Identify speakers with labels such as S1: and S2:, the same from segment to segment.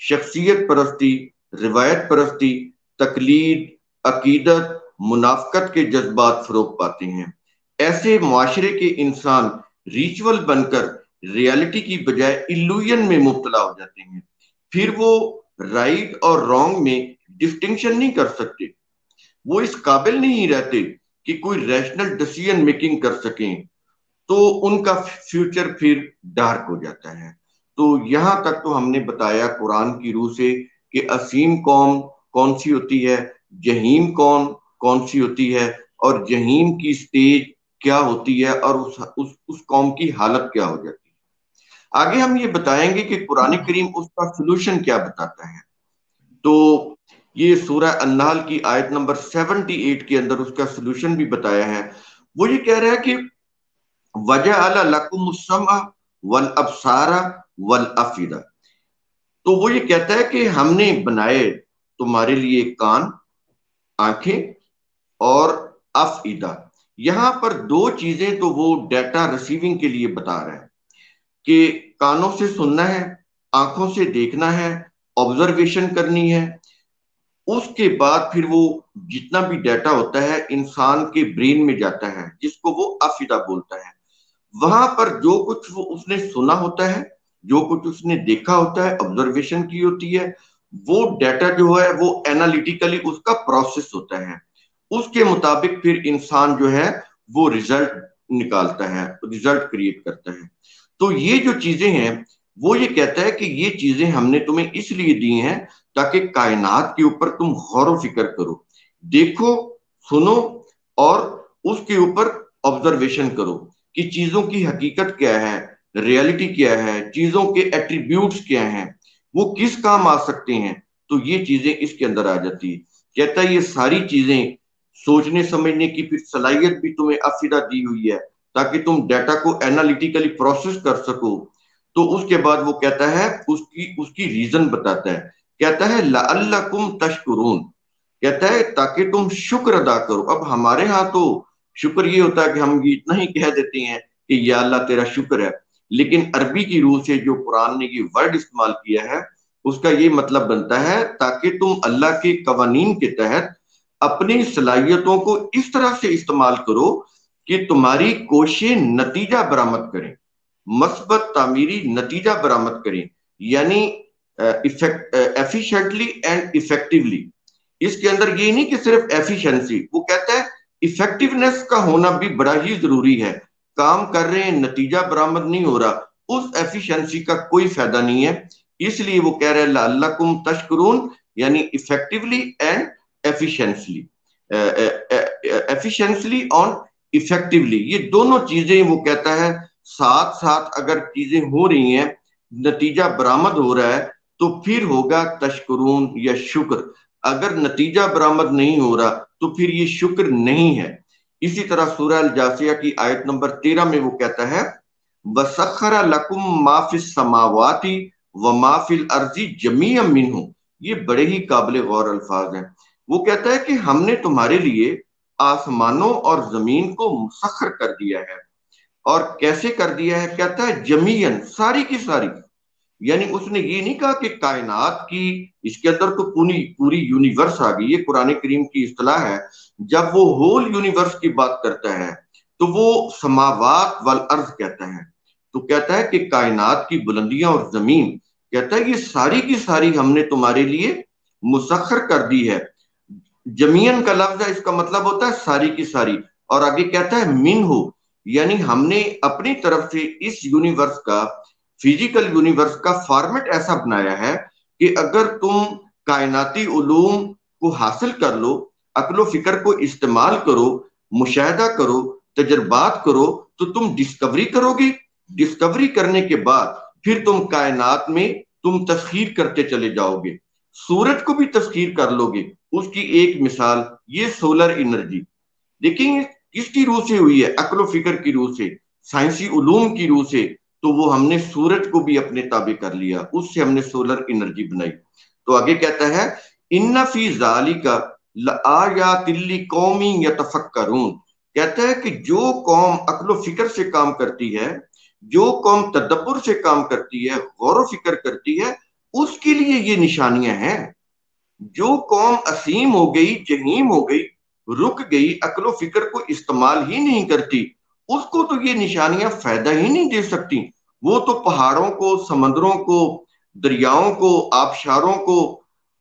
S1: شخصیت پرستی، روایت پرستی، تقلید، عقیدت، منافقت کے جذبات فروغ پاتے ہیں۔ ایسے معاشرے کے انسان ریچول بن کر ریالٹی کی بجائے الوژن میں مبتلا ہو جاتے ہیں۔ پھر وہ رائٹ اور رانگ میں ڈسٹنکشن نہیں کر سکتے، وہ اس قابل نہیں رہتے کہ کوئی ریشنل ڈیسیژن میکنگ کر سکیں، تو ان کا فیوچر پھر ڈارک ہو جاتا ہے۔ تو یہاں تک تو ہم نے بتایا قرآن کی روح سے کہ عظیم قوم کون سی ہوتی ہے، جہیم کون سی ہوتی ہے، اور جہیم کی سٹیج کیا ہوتی ہے، اور اس قوم کی حالت کیا ہو جاتی ہے۔ آگے ہم یہ بتائیں گے کہ قرآن کریم اس کا سلوشن کیا بتاتا ہے۔ تو یہ سورہ النحل کی آیت نمبر 78 کے اندر اس کا سلوشن بھی بتایا ہے۔ وہ یہ کہہ رہا ہے کہ وَجَعَلَ لَكُمُ السَّمْعَ وَالْأَبْصَارَ وَالْأَفْئِدَةَ، تو وہ یہ کہتا ہے کہ ہم نے بنائے تمہارے لیے کان، آنکھیں اور افئدہ۔ یہاں پر دو چیزیں تو وہ ڈیٹا ریسیونگ کے لیے بتا رہا ہے کہ کانوں سے سننا ہے، آنکھوں سے دیکھنا ہے، آبزرویشن کرنی ہے۔ اس کے بعد پھر وہ جتنا بھی ڈیٹا ہوتا ہے انسان کے برین میں جاتا ہے، جس کو وہ افئدہ بولتا ہے۔ وہاں پر جو کچھ وہ اس نے سنا ہوتا ہے، جو کچھ اس نے دیکھا ہوتا ہے، آبزرویشن کی ہوتی ہے، وہ ڈیٹا جو ہے وہ اینالیٹیکلی اس کا پروسیس ہوتا ہے۔ اس کے مطابق پھر انسان جو ہے وہ ریزلٹ نکالتا ہے، ریزلٹ کریٹ کرتا ہے۔ تو یہ جو چیزیں ہیں وہ یہ کہتا ہے کہ یہ چیزیں ہم نے تمہیں اس لیے دی ہیں تاکہ کائنات کے اوپر تم غور و فکر کرو، دیکھو، سنو، اور اس کے اوپر آبزرویشن کرو کہ چیزوں کی حقیقت کیا ہے، ریالٹی کیا ہے، چیزوں کے ایٹریبیوٹس کیا ہیں، وہ کس کام آ سکتے ہیں۔ تو یہ چیزیں اس کے اندر آ جاتی ہے۔ کہتا ہے یہ ساری چیزیں سوچنے سمجھنے کی پھر صلاحیت بھی تمہیں افئدہ دی ہوئی ہے تاکہ تم ڈیٹا کو اینالیٹیکلی پروسیس کر سکو۔ تو اس کے بعد وہ کہتا ہے اس کی ریزن بتاتا ہے، کہتا ہے لعلکم تشکرون، کہتا ہے تاکہ تم شکر ادا کرو۔ اب ہمارے ہاں تو شکر یہ ہوتا ہے کہ ہم یہ اتنا ہی کہہ دیتے ہیں کہ یا اللہ تیرا شکر ہے، لیکن عربی کی روح سے جو قرآن نے یہ ورڈ استعمال کیا ہے اس کا یہ مطلب بنتا ہے تاکہ تم اللہ کے قوانین کے تحت اپنی صلاحیتوں کو اس طرح سے استعمال کرو کہ تمہاری کوششیں نتیجہ برآمد کریں، مثبت تعمیری نتیجہ برآمد کریں، یعنی ایفیشینٹلی اینڈ افیکٹولی۔ اس کے اندر یہ نہیں کہ صرف ایفیشنسی، وہ کہتا ہے افیکٹونیس کا ہونا بھی بڑا ہی ضروری ہے۔ کام کر رہے ہیں، نتیجہ برآمد نہیں ہو رہا، اس ایفیشنسی کا کوئی فائدہ نہیں ہے۔ اس لیے وہ کہہ رہے ہیں لعلکم تشکرون، یعنی افیکٹولی اینڈ ایفیشنسلی، ایفیشنسلی اور افیکٹولی، یہ دونوں چیزیں وہ کہتا ہے ساتھ ساتھ اگر چیزیں ہو رہی ہیں، نتیجہ برآمد ہو رہا ہے، تو پھر ہوگا تشکرون یا شکر۔ اگر نتیجہ برآمد نہیں ہو رہا تو پھر یہ شکر نہیں ہے۔ اسی طرح سورہ الجاثیہ کی آیت نمبر 13 میں وہ کہتا ہے وَسَخَّرَ لَكُم مَا فِي السَّمَاوَاتِ وَمَا فِي الْأَرْضِ جَمِيعًا مِّنْهُ، یہ بڑے ہی قابل غور الفاظ ہیں۔ وہ کہتا ہے کہ ہم نے تمہارے لیے آسمانوں اور زمین کو مسخر کر دیا ہے، اور کیسے کر دیا ہے؟ کہتا ہے جمیعاً، ساری کی ساری، یعنی اس نے یہ نہیں کہا کہ کائنات کی، اس کے اندر تو پوری یونیورس آ گئی، یہ قرآن کریم کی اصطلاح ہے۔ جب وہ ہول یونیورس کی بات کرتا ہے تو وہ سماوات والارض کہتا ہے، تو کہتا ہے کہ کائنات کی بلندیاں اور زمین، کہتا ہے یہ ساری کی ساری ہم نے تمہارے لیے مسخر کر دی ہے۔ جمیعاً کا لفظ ہے، اس کا مطلب ہوتا ہے ساری کی ساری، اور آگے کہتا ہے من ہو، یعنی ہم نے اپنی طرف سے اس یونیورس کا، فزیکل یونیورس کا فارمیٹ ایسا بنایا ہے کہ اگر تم کائناتی علوم کو حاصل کر لو، عقل و فکر کو استعمال کرو، مشاہدہ کرو، تجربات کرو، تو تم ڈسکوری کرو گے۔ ڈسکوری کرنے کے بعد پھر تم کائنات میں تم تسخیر کرتے چلے جاؤ گے، سورج کو بھی تسخیر کر لو گے۔ اس کی ایک مثال یہ سولر انرجی، دیکھیں کس کی روح سے ہوئی ہے؟ عقل و فکر کی روح سے، سائنسی علوم کی روح سے۔ تو وہ ہم نے سورج کو بھی اپنے تابع کر لیا، اس سے ہم نے سولر انرجی بنائی۔ تو آگے کہتا ہے ان فی ذالک لآیات لقوم یتفکرون، کہتا ہے کہ جو قوم عقل و فکر سے کام کرتی ہے، جو قوم تدبر سے کام کرتی ہے، غور و فکر کرتی ہے، اس کے لیے یہ نشانیاں ہیں. جو قوم اسیم ہو گئی، جہیم ہو گئی، رک گئی، عقل و فکر کو استعمال ہی نہیں کرتی، اس کو تو یہ نشانیاں فائدہ ہی نہیں دے سکتی. وہ تو پہاڑوں کو، سمندروں کو، دریاؤں کو، آبشاروں کو،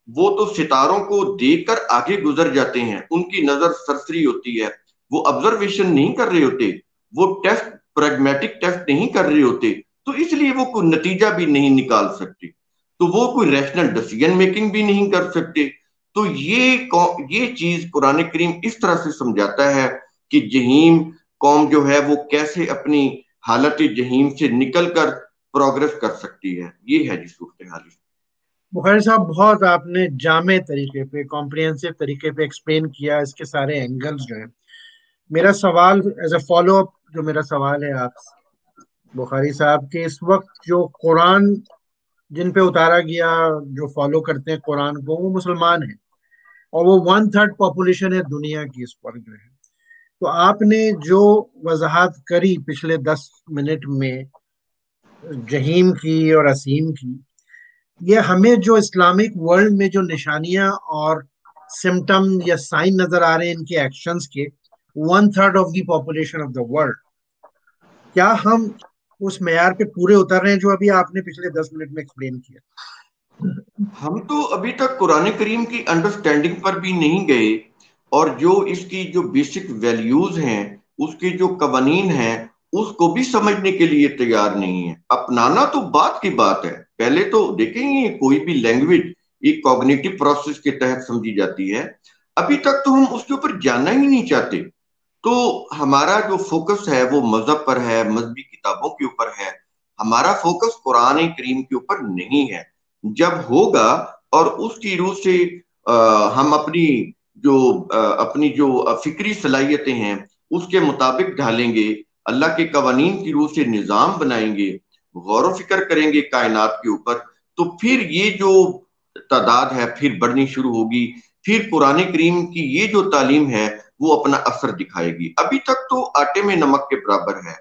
S1: وہ تو ستاروں کو دیکھ کر آگے گزر جاتے ہیں. ان کی نظر سرسری ہوتی ہے، وہ آبزرویشن نہیں کر رہے ہوتے، وہ ٹیسٹ، پریگمیٹک ٹیسٹ نہیں کر رہے ہوتے، تو اس لیے وہ کوئی نتیجہ بھی نہیں نکال سکتے، تو وہ کوئی ریشنل ڈیسیژن میکنگ بھی نہیں کر سکتے. تو یہ چیز قرآن کریم اس طرح سے سمجھاتا ہے کہ جہیم قوم جو ہے وہ کیسے اپنی حالت جہیم سے نکل کر پروگرس کر سکتی ہے. یہ ہے جی صورتحال.
S2: بخاری صاحب بہت آپ نے جامع طریقے پہ، کمپریہنسو طریقے پہ ایکسپلین کیا اس کے سارے اینگلز جو ہیں. میرا سوال ایز اے فالو اپ، جو میرا سوال ہے آپ بخاری صاحب کے، اس وقت جو قرآن جن پہ اتارا گیا، جو فالو کرتے ہیں قرآن کو، وہ مسلمان ہیں، اور وہ 1/3 پاپولیشن ہے دنیا کی اس وقت جو ہے. تو آپ نے جو وضاحت کری پچھلے 10 منٹ میں جہیم کی اور اسیم کی، یہ ہمیں جو اسلامک ورلڈ میں جو نشانیاں اور سمٹم یا سائن نظر آ رہے ہیں ان کے ایکشنز کے، 1/3 of the population of the world, کیا ہم اس معیار پہ پورے اتر رہے ہیں جو ابھی آپ نے پچھلے 10 منٹ میں ایکسپلین کیا؟
S1: ہم تو ابھی تک قرآن کریم کی انڈرسٹینڈنگ پر بھی نہیں گئے، اور جو اس کی جو بیسک ویلیوز ہیں، اس کے جو قوانین ہیں، اس کو بھی سمجھنے کے لیے تیار نہیں ہے. اپنانا تو بات کی بات ہے. پہلے تو دیکھیں گے کوئی بھی لینگویج ایک کوگنیٹو پروسیس کے تحت سمجھی جاتی ہے. ابھی تک تو ہم اس کے اوپر جاننا ہی نہیں چاہتے. تو ہمارا جو فوکس ہے وہ مذہب پر ہے، مذہبی کتابوں کے اوپر ہے. ہمارا فوکس قرآن کریم کے اوپر نہیں ہے. جب ہوگا اور اس کی روح سے ہم اپنی جو فکری صلاحیتیں ہیں اس کے مطابق ڈھالیں گے، اللہ کے قوانین کی روح سے نظام بنائیں گے، غور و فکر کریں گے کائنات کے اوپر، تو پھر یہ جو تعداد ہے پھر بڑھنی شروع ہوگی. پھر قرآن کریم کی یہ جو تعلیم ہے وہ اپنا اثر دکھائے گی. ابھی تک تو آٹے میں نمک کے برابر ہے.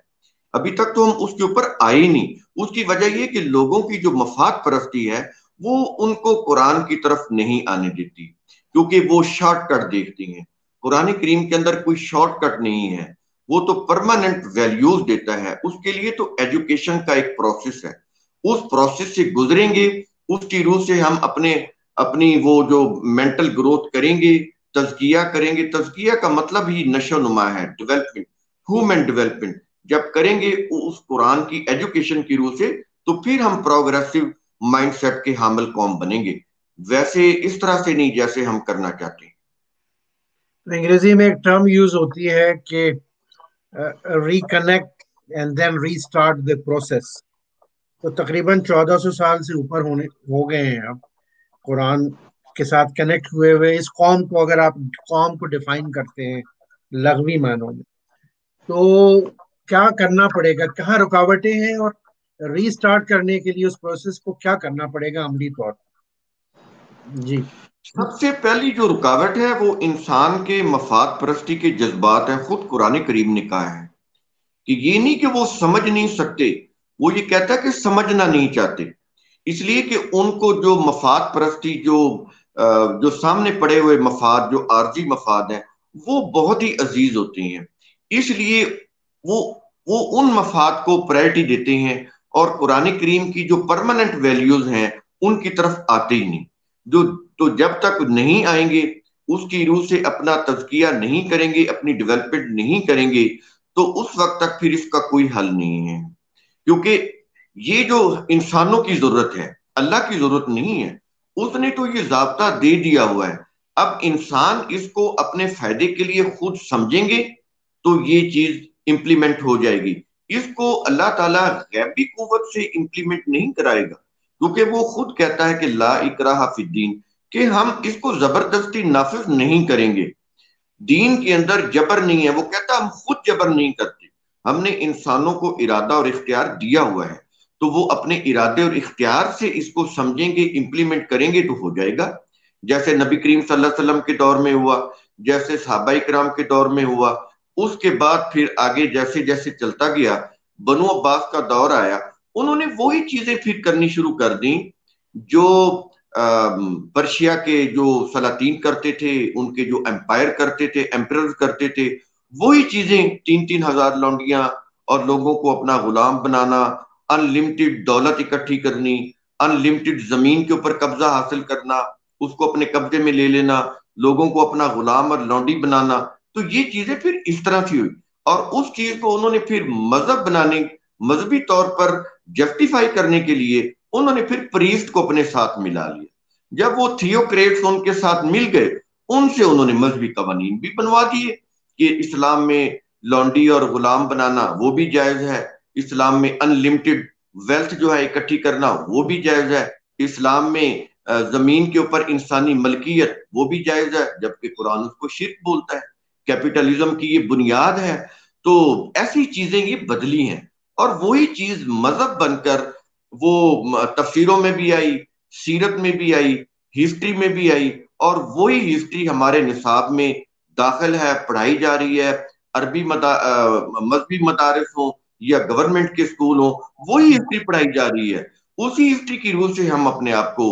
S1: ابھی تک تو ہم اس کے اوپر آئے ہی نہیں. اس کی وجہ یہ کہ لوگوں کی جو مفاد پرستی ہے وہ ان کو قرآن کی طرف نہیں آنے دیتی، کیونکہ وہ شارٹ کٹ دیکھتی ہیں. قرآن کریم کے اندر کوئی شارٹ کٹ نہیں ہے، وہ تو پرماننٹ ویلیوز دیتا ہے. اس کے لیے تو ایجوکیشن کا ایک پروسیس ہے. اس پروسیس سے گزریں گے، اس کی روح سے ہم اپنی وہ جو مینٹل گروتھ کریں گے، تزکیہ کریں گے. تزکیہ کا مطلب ہی نشو و نما ہے، ڈیولپمنٹ، ہیومن ڈیولپمنٹ. جب کریں گے اس قرآن کی ایجوکیشن کی روح سے، تو پھر ہم پروگریسو مائنڈ سیٹ کے حامل قوم بنیں گے. ویسے اس طرح سے نہیں جیسے ہم کرنا چاہتے ہیں.
S2: انگریزی میں ایک ٹرم یوز ہوتی ہے کہ reconnect and then restart the process. تو تقریباً 1400 سال سے اوپر ہو گئے ہیں اب قرآن کے ساتھ کنیکٹ ہوئے ہوئے. اس قوم کو اگر آپ قوم کو ڈیفائن کرتے ہیں لغوی معنوں میں، تو کیا کرنا پڑے گا؟ کہاں رکاوٹیں ہیں؟ اور ری سٹارٹ کرنے کے لیے اس پروسیس کو کیا کرنا پڑے گا عملی طور پر؟ جی.
S1: سب سے پہلی جو رکاوٹ ہے وہ انسان کے مفاد پرستی کے جذبات ہیں. خود قرآن کریم نے کہا ہے کہ یہ نہیں کہ وہ سمجھ نہیں سکتے، وہ یہ کہتا ہے کہ سمجھنا نہیں چاہتے. اس لیے کہ ان کو جو مفاد پرستی، جو سامنے پڑے ہوئے مفاد، جو عارضی مفاد ہیں، وہ بہت ہی عزیز ہوتے ہیں. اس لیے وہ ان مفاد کو پرائرٹی دیتے ہیں، اور قرآن کریم کی جو پرماننٹ ویلیوز ہیں ان کی طرف آتے ہی نہیں. تو جب تک نہیں آئیں گے، اس کی روح سے اپنا تزکیہ نہیں کریں گے، اپنی ڈیولپمنٹ نہیں کریں گے، تو اس وقت تک پھر اس کا کوئی حل نہیں ہے. کیونکہ یہ جو انسانوں کی ضرورت ہے، اللہ کی ضرورت نہیں ہے. اس نے تو یہ ضابطہ دے دیا ہوا ہے. اب انسان اس کو اپنے فائدے کے لیے خود سمجھیں گے تو یہ چیز امپلیمنٹ ہو جائے گی. اس کو اللہ تعالیٰ غیبی قوت سے امپلیمنٹ نہیں کرائے گا، کیونکہ وہ خود کہتا ہے کہ لا اکراہ فی الدین، کہ ہم اس کو زبردستی نافذ نہیں کریں گے. دین کے اندر جبر نہیں ہے. وہ کہتا ہم خود جبر نہیں کرتے، ہم نے انسانوں کو ارادہ اور اختیار دیا ہوا ہے، تو وہ اپنے ارادے اور اختیار سے اس کو سمجھیں گے، امپلیمنٹ کریں گے تو ہو جائے گا. جیسے نبی کریم صلی اللہ علیہ وسلم کے دور میں ہوا، جیسے صحابہ کرام کے دور میں ہوا. اس کے بعد پھر آگے جیسے جیسے چلتا گیا، بنو عباس کا دور آیا، انہوں نے وہی چیزیں پھر کرنی شروع کر دیں جو پرشیا کے جو سلاطین کرتے تھے، ان کے جو امپائر کرتے تھے، ایمپرر کرتے تھے، وہی چیزیں 3,000 لونڈیاں اور لوگوں کو اپنا غلام بنانا، ان لمٹڈ دولت اکٹھی کرنی، ان لمٹڈ زمین کے اوپر قبضہ حاصل کرنا، اس کو اپنے قبضے میں لے لینا، لوگوں کو اپنا غلام اور لونڈی بنانا. تو یہ چیزیں پھر اس طرح سے ہوئی، اور اس چیز کو انہوں نے پھر مذہب بنانے، مذہبی طور پر جسٹیفائی کرنے کے لیے انہوں نے پھر پریسٹ کو اپنے ساتھ ملا لیا. جب وہ تھیوکریٹس ان کے ساتھ مل گئے، ان سے انہوں نے مذہبی قوانین بھی بنوا دیے کہ اسلام میں لونڈی اور غلام بنانا وہ بھی جائز ہے، اسلام میں ان لمٹڈ ویلتھ جو ہے اکٹھی کرنا وہ بھی جائز ہے، اسلام میں زمین کے اوپر انسانی ملکیت وہ بھی جائز ہے، جبکہ قرآن اس کو شرک بولتا ہے، کیپٹلزم کی یہ بنیاد ہے. تو ایسی چیزیں یہ بدلی ہیں، اور وہی چیز مذہب بن کر وہ تفسیروں میں بھی آئی، سیرت میں بھی آئی، ہسٹری میں بھی آئی، اور وہی ہسٹری ہمارے نصاب میں داخل ہے، پڑھائی جا رہی ہے. عربی مذہبی مدارس ہوں یا گورنمنٹ کے اسکول ہوں، وہی ہسٹری پڑھائی جا رہی ہے. اسی ہسٹری کی روح سے ہم اپنے آپ کو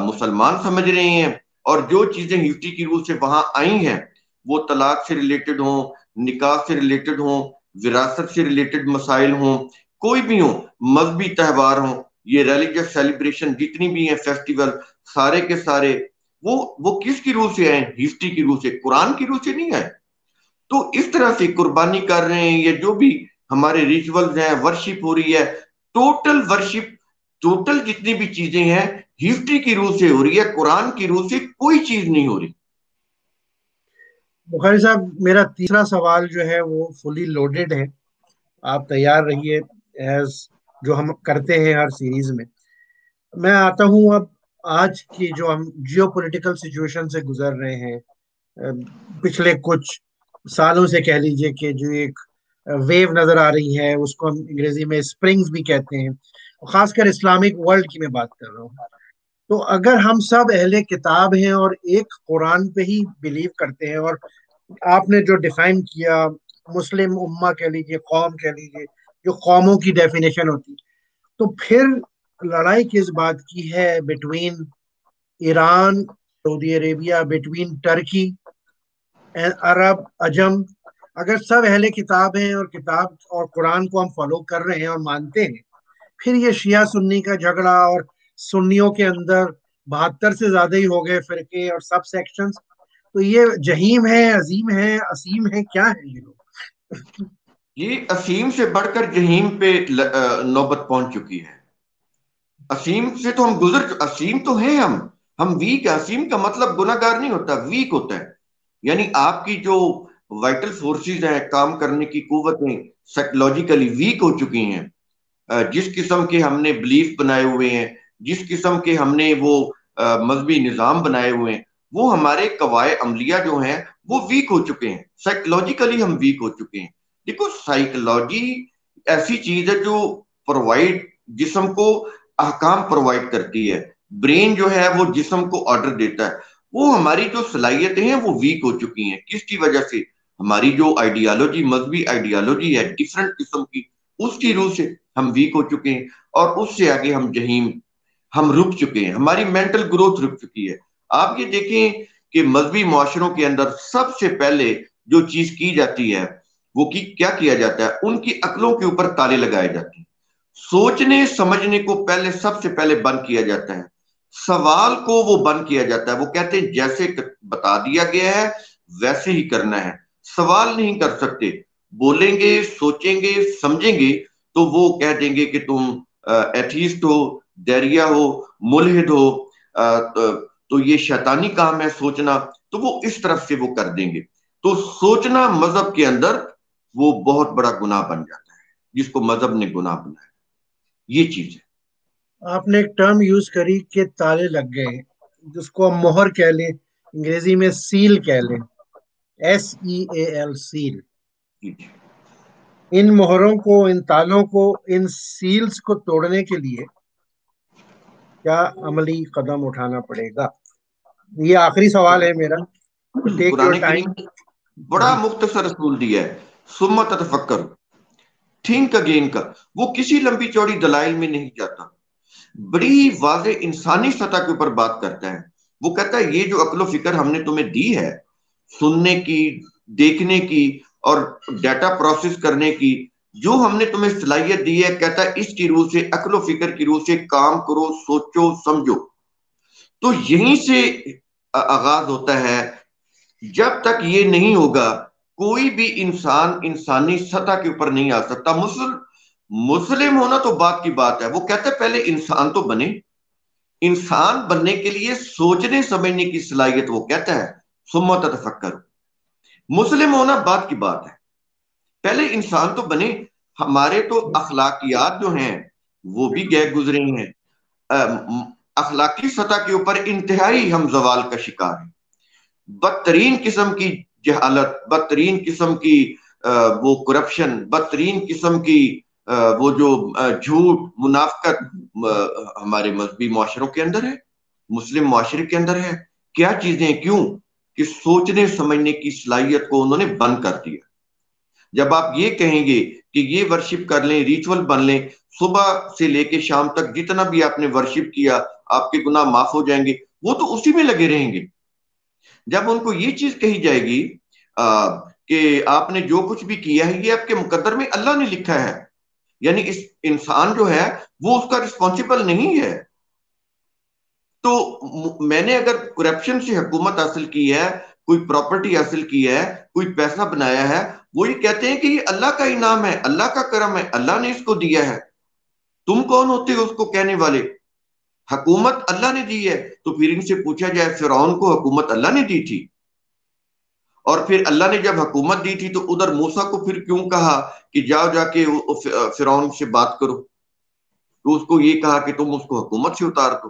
S1: مسلمان سمجھ رہے ہیں، اور جو چیزیں ہسٹری کی روح سے وہاں آئی ہیں، وہ طلاق سے ریلیٹڈ ہوں، نکاح سے ریلیٹڈ ہوں، وراثت سے ریلیٹڈ مسائل ہوں، کوئی بھی ہوں، مذہبی تہوار ہوں، یہ ریلیجس سیلیبریشن جتنی بھی ہیں، فیسٹیول، سارے کے سارے وہ کس کی روح سے ہیں؟ ہسٹری کی روح سے، قرآن کی روح سے نہیں ہے. تو اس طرح سے قربانی کر رہے ہیں، یہ جو بھی ہمارے ریچولز ہیں، ورشپ ہو رہی ہے، ٹوٹل ورشپ، ٹوٹل جتنی بھی چیزیں ہیں ہسٹری کی روح سے ہو رہی ہے، قرآن کی روح سے کوئی چیز نہیں ہو رہی.
S2: بخاری صاحب، میرا تیسرا سوال جو ہے وہ فلی لوڈڈ ہے، آپ تیار رہیے، ایز جو ہم کرتے ہیں ہر سیریز میں. میں آتا ہوں اب آج کی جو ہم جیو پولیٹیکل سچویشن سے گزر رہے ہیں، پچھلے کچھ سالوں سے کہہ لیجئے کہ جو ایک ویو نظر آ رہی ہے، اس کو ہم انگریزی میں اسپرنگز بھی کہتے ہیں، خاص کر اسلامک ورلڈ کی میں بات کر رہا ہوں. تو اگر ہم سب اہل کتاب ہیں اور ایک قرآن پہ ہی بلیو کرتے ہیں، اور آپ نے جو ڈیفائن کیا، مسلم امہ کہہ لیجئے، قوم کہہ لیجئے، جو قوموں کی ڈیفینیشن ہوتی، تو پھر لڑائی کس بات کی ہے بٹوین ایران، سعودی عربیہ، بٹوین ٹرکی، عرب، عجم؟ اگر سب اہل کتاب ہیں اور کتاب اور قرآن کو ہم فالو کر رہے ہیں اور مانتے ہیں، پھر یہ شیعہ سنی کا جھگڑا، اور سنیوں کے اندر 72 سے زیادہ ہی ہو گئے فرقے اور سب سیکشنز، تو یہ جہیم ہے، عظیم ہے، اسیم ہے، کیا ہے یہ لوگ؟
S1: یہ اسیم سے بڑھ کر جہیم پہ نوبت پہنچ چکی ہے. اسیم سے تو ہم اسیم تو ہیں ہم ویک ہے. اسیم کا مطلب گناہگار نہیں ہوتا، ویک ہوتا ہے. یعنی آپ کی جو وائٹل فورسز ہیں، کام کرنے کی قوتیں سائیکولوجیکلی ویک ہو چکی ہیں. جس قسم کے ہم نے بلیف بنائے ہوئے ہیں، جس قسم کے ہم نے وہ مذہبی نظام بنائے ہوئے ہیں، وہ ہمارے قواعد عملیہ جو ہیں وہ ویک ہو چکے ہیں. سائیکولوجیکلی ہم ویک ہو چکے ہیں. دیکھو، سائیکولوجی ایسی چیز ہے جو پرووائڈ، جسم کو احکام پرووائڈ کرتی ہے. برین جو ہے وہ جسم کو آرڈر دیتا ہے. وہ ہماری جو صلاحیتیں ہیں وہ ویک ہو چکی ہیں. کس کی وجہ سے؟ ہماری جو آئیڈیالوجی، مذہبی آئیڈیالوجی ہے ڈفرنٹ قسم کی، اس کی روح سے ہم ویک ہو چکے ہیں، اور اس سے آگے ہم جہیم، ہم رک چکے ہیں. ہماری مینٹل گروتھ رک چکی ہے. آپ یہ دیکھیں کہ مذہبی معاشروں کے اندر سب سے پہلے جو چیز کی جاتی ہے وہ کیا کیا جاتا ہے؟ ان کی عقلوں کے اوپر تالے لگائے جاتے ہیں. سوچنے سمجھنے کو پہلے، سب سے پہلے بند کیا جاتا ہے. سوال کو وہ بند کیا جاتا ہے. وہ کہتے ہیں جیسے بتا دیا گیا ہے ویسے ہی کرنا ہے. سوال نہیں کر سکتے. بولیں گے، سوچیں گے، سمجھیں گے تو وہ کہہ دیں گے کہ تم ایتھیسٹ ہو، دیریا ہو، ملحد ہو، تو یہ شیطانی کام ہے سوچنا. تو وہ اس طرف سے وہ کر دیں گے. تو سوچنا مذہب کے اندر وہ بہت بڑا گناہ بن جاتا ہے، جس کو مذہب نے گناہ بنایا. یہ چیز ہے.
S2: آپ نے ایک ٹرم یوز کری کہ تالے لگ گئے، جس کو ہم مہر کہہ لیں، انگریزی میں سیل کہہ لیں، SEAL، سیل.
S1: جی جی.
S2: ان مہروں کو، ان تالوں کو، ان سیلز کو توڑنے کے لیے کیا عملی قدم اٹھانا پڑے گا؟ یہ آخری سوال ہے میرا، تو ٹیک یور
S1: قرآن
S2: ٹائم.
S1: کریم بڑا مختصر اصول دیا ہے، ثم تتفکر، تھنک اگین کا. وہ کسی لمبی چوڑی دلائل میں نہیں جاتا. بڑی واضح انسانی سطح کے اوپر بات کرتا ہے. وہ کہتا ہے یہ جو عقل و فکر ہم نے تمہیں دی ہے، سننے کی، دیکھنے کی اور ڈیٹا پروسیس کرنے کی، جو ہم نے تمہیں صلاحیت دی ہے، کہتا ہے اس کی روح سے، عقل و فکر کی روح سے کام کرو، سوچو، سمجھو. تو یہیں سے آغاز ہوتا ہے. جب تک یہ نہیں ہوگا کوئی بھی انسان انسانی سطح کے اوپر نہیں آ سکتا. مسلم ہونا تو بات کی بات ہے. وہ کہتا ہے پہلے انسان تو بنے. انسان بننے کے لیے سوچنے سمجھنے کی صلاحیت وہ کہتا ہے ثم تتفکر. مسلم ہونا بات کی بات ہے، پہلے انسان تو بنے. ہمارے تو اخلاقیات جو ہیں وہ بھی گئے گزرے ہیں. اخلاقی سطح کے اوپر انتہائی ہم زوال کا شکار ہیں. بدترین قسم کی جہالت، بدترین قسم کی وہ کرپشن، بدترین قسم کی وہ جو جھوٹ، منافقت ہمارے مذہبی معاشروں کے اندر ہے، مسلم معاشرے کے اندر ہے. کیا چیزیں؟ کیوں کہ سوچنے سمجھنے کی صلاحیت کو انہوں نے بند کر دیا. جب آپ یہ کہیں گے کہ یہ ورشپ کر لیں، ریچول بن لیں، صبح سے لے کے شام تک جتنا بھی آپ نے ورشپ کیا آپ کے گناہ معاف ہو جائیں گے، وہ تو اسی میں لگے رہیں گے. جب ان کو یہ چیز کہی جائے گی کہ آپ نے جو کچھ بھی کیا ہے یہ آپ کے مقدر میں اللہ نے لکھا ہے، یعنی اس انسان جو ہے وہ اس کا رسپانسبل نہیں ہے. تو میں نے اگر کرپشن سے حکومت حاصل کی ہے، کوئی پراپرٹی حاصل کی ہے، کوئی پیسہ بنایا ہے، وہ یہ کہتے ہیں کہ یہ اللہ کا انعام ہے، اللہ کا کرم ہے، اللہ نے اس کو دیا ہے. تم کون ہوتے ہو اس کو کہنے والے؟ حکومت اللہ نے دی ہے. تو پھر ان سے پوچھا جائے فرعون کو حکومت اللہ نے دی تھی؟ اور پھر اللہ نے جب حکومت دی تھی تو ادھر موسیٰ کو پھر کیوں کہا کہ جاؤ جا کے فرعون سے بات کرو؟ تو اس کو یہ کہا کہ تم اس کو حکومت سے اتار دو.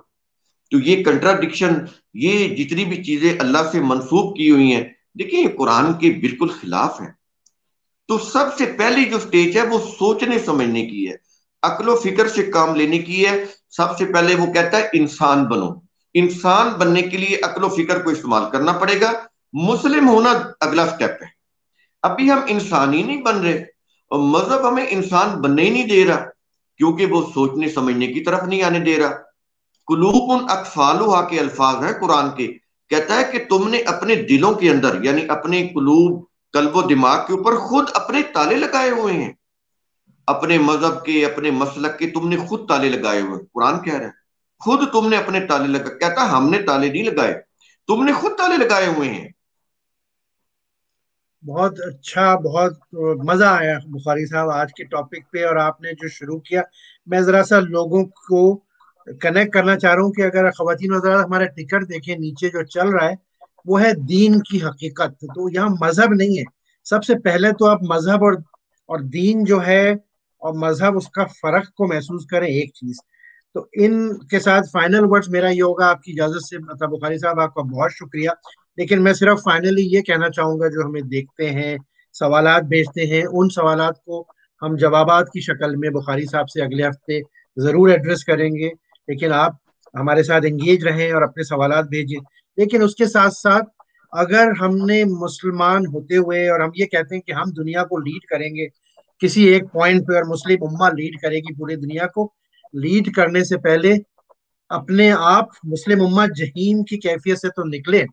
S1: تو یہ کنٹراڈکشن، یہ جتنی بھی چیزیں اللہ سے منسوب کی ہوئی ہیں، دیکھیں یہ قرآن کے بالکل خلاف ہیں. تو سب سے پہلی جو سٹیج ہے وہ سوچنے سمجھنے کی ہے، عقل و فکر سے کام لینے کی ہے. سب سے پہلے وہ کہتا ہے انسان بنو. انسان بننے کے لیے عقل و فکر کو استعمال کرنا پڑے گا. مسلم ہونا اگلا سٹیپ ہے. ابھی ہم انسان ہی نہیں بن رہے، اور مذہب ہمیں انسان بننے ہی نہیں دے رہا، کیونکہ وہ سوچنے سمجھنے کی طرف نہیں آنے دے رہا. قلوب اقفالھا کے الفاظ ہیں قرآن کے. کہتا ہے کہ تم نے اپنے دلوں کے اندر، یعنی اپنے قلوب، قلب و دماغ کے اوپر خود اپنے تالے لگائے ہوئے ہیں. اپنے مذہب کے، اپنے مسلک کے تم نے خود تالے لگائے ہوئے ہیں. قرآن کہہ رہا ہے خود تم نے اپنے تالے لگا. کہتا ہم نے تالے نہیں لگائے، تم نے خود تالے لگائے ہوئے ہیں.
S2: بہت اچھا، بہت مزہ آیا بخاری صاحب آج کے ٹاپک پہ. اور آپ نے جو شروع کیا، میں ذرا سا لوگوں کو کنیکٹ کرنا چاہ رہا ہوں کہ اگر خواتین حضرات ہمارا ٹکٹ دیکھیں نیچے جو چل رہا ہے وہ ہے دین کی حقیقت. تو یہاں مذہب نہیں ہے. سب سے پہلے تو آپ مذہب اور دین جو ہے اور مذہب، اس کا فرق کو محسوس کریں. ایک چیز تو ان کے ساتھ فائنل ورڈز میرا یہ ہوگا آپ کی اجازت سے. مطلب بخاری صاحب آپ کا بہت شکریہ. لیکن میں صرف فائنلی یہ کہنا چاہوں گا، جو ہمیں دیکھتے ہیں، سوالات بھیجتے ہیں، ان سوالات کو ہم جوابات کی شکل میں بخاری صاحب سے اگلے ہفتے ضرور ایڈریس کریں گے. لیکن آپ ہمارے ساتھ انگیج رہیں اور اپنے سوالات بھیجیں. لیکن اس کے ساتھ ساتھ اگر ہم نے مسلمان ہوتے ہوئے اور ہم یہ کہتے ہیں کہ ہم دنیا کو لیڈ کریں گے کسی ایک پوائنٹ پہ، اور مسلم امہ لیڈ کرے گی پوری دنیا کو، لیڈ کرنے سے پہلے اپنے آپ مسلم امہ جہیم کی کیفیت سے تو نکلے،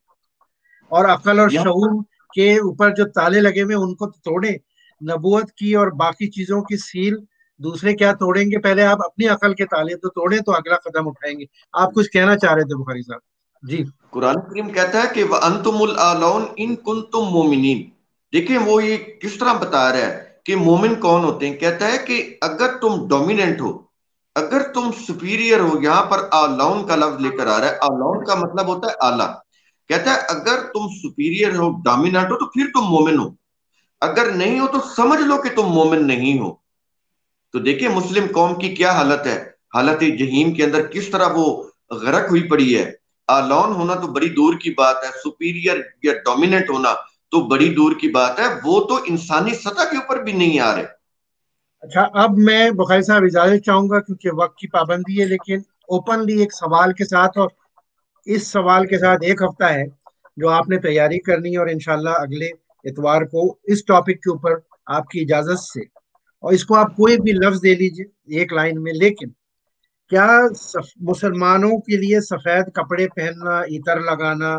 S2: اور عقل اور شعور کے اوپر جو تالے لگے ہوئے ان کو توڑیں. نبوت کی اور باقی چیزوں کی سیل دوسرے کیا توڑیں گے، پہلے آپ اپنی عقل کے تالے تو توڑیں تو اگلا قدم اٹھائیں گے. آپ کچھ کہنا چاہ رہے تھے بخاری صاحب؟ جی.
S1: قرآن کریم کہتا ہے کہ وَأَنْتُمُ الْأَعْلَوْنَ إِن كُنتُم مُؤْمِنِينَ. دیکھیں وہ یہ کس طرح بتا رہا ہے کہ مومن کون ہوتے ہیں. کہتا ہے کہ اگر تم ڈومیننٹ ہو، اگر تم سپیریئر ہو. یہاں پر اعلون کا لفظ لے کر آ رہا ہے. اعلون کا مطلب ہوتا ہے اعلیٰ. کہتا ہے اگر تم سپیریئر ہو، ڈومیننٹ ہو، تو پھر تم مومن ہو. اگر نہیں ہو تو سمجھ لو کہ تم مومن نہیں ہو. تو دیکھیں مسلم قوم کی کیا حالت ہے. حالت جہیم کے اندر کس طرح وہ غرق ہوئی پڑی ہے. آلون ہونا تو بڑی دور کی بات ہے، سپیریئر یا ڈومیننٹ ہونا تو بڑی دور کی بات ہے. وہ تو انسانی سطح کے اوپر بھی نہیں آ رہے.
S2: اچھا، اب میں بخاری صاحب اجازت چاہوں گا کیونکہ وقت کی پابندی ہے، لیکن اوپنلی ایک سوال کے ساتھ، اور اس سوال کے ساتھ ایک ہفتہ ہے جو آپ نے تیاری کرنی ہے، اور انشاءاللہ اگلے اتوار کو اس ٹاپک کے اوپر آپ کی اجازت سے، اور اس کو آپ کوئی بھی لفظ دے لیجئے ایک لائن میں، لیکن کیا مسلمانوں کے لیے سفید کپڑے پہننا، عطر لگانا،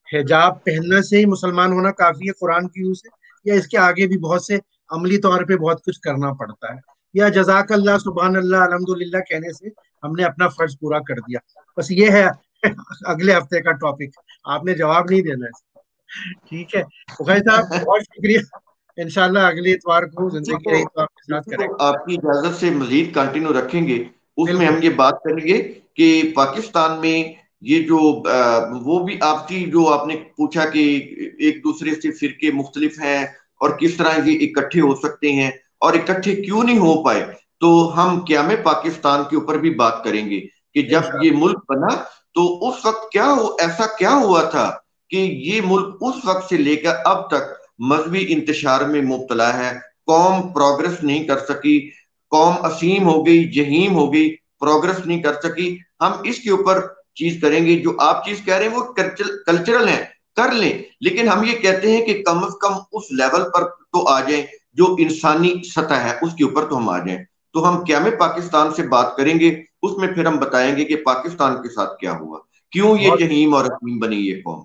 S2: حجاب پہننا سے ہی مسلمان ہونا کافی ہے قرآن کی روح سے، یا اس کے آگے بھی بہت سے عملی طور پہ بہت کچھ کرنا پڑتا ہے، یا جزاک اللہ، سبحان اللہ، الحمد للہ کہنے سے ہم نے اپنا فرض پورا کر دیا؟ بس یہ ہے اگلے ہفتے کا ٹاپک، آپ نے جواب نہیں دینا ہے، ٹھیک ہے؟ بخاری صاحب بہت شکریہ، انشااءلہ اگلے اتوار کو زندگی رہی تو آپ کے ساتھ کریں
S1: تو
S2: گے۔
S1: آپ کی اجازت سے مزید کنٹینیو رکھیں گے، اس میں
S2: بالکل،
S1: ہم یہ بات کریں گے کہ پاکستان میں یہ جو وہ بھی آپ کی جو آپ نے پوچھا کہ ایک دوسرے سے فرقے مختلف ہیں اور کس طرح یہ اکٹھے ہو سکتے ہیں اور اکٹھے کیوں نہیں ہو پائے، تو ہم قیام پاکستان کے اوپر بھی بات کریں گے کہ جب یہ
S2: انشاءاللہ،
S1: ملک بنا تو اس وقت ایسا کیا ہوا تھا کہ یہ ملک اس وقت سے لے کر اب تک مذہبی انتشار میں مبتلا ہے، قوم پروگرس نہیں کر سکی، قوم اسیم ہو گئی، جہیم ہو گئی، پروگرس نہیں کر سکی۔ ہم اس کے اوپر چیز کریں گے، جو آپ چیز کہہ رہے ہیں وہ کلچرل ہے، کر لیں، لیکن ہم یہ کہتے ہیں کہ کم از کم اس لیول پر تو آ جائیں جو انسانی سطح ہے، اس کے اوپر تو ہم آ جائیں۔ تو ہم قیام پاکستان سے بات کریں گے، اس میں پھر ہم بتائیں گے کہ پاکستان کے ساتھ کیا ہوا، کیوں یہ
S2: بہت
S1: جہیم اور اسیم بنی یہ قوم۔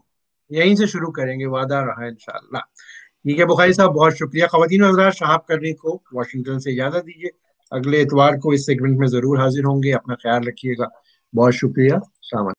S2: یہیں سے شروع کریں گے، وعدہ رہا انشاءاللہ۔ ٹھیک ہے بخاری صاحب، بہت شکریہ۔ خواتین و حضرات، شہاب کرنے کو واشنگٹن سے اجازت دیجیے، اگلے اتوار کو اس سیگمنٹ میں ضرور حاضر ہوں گے، اپنا خیال رکھیے گا، بہت شکریہ، السلام علیکم۔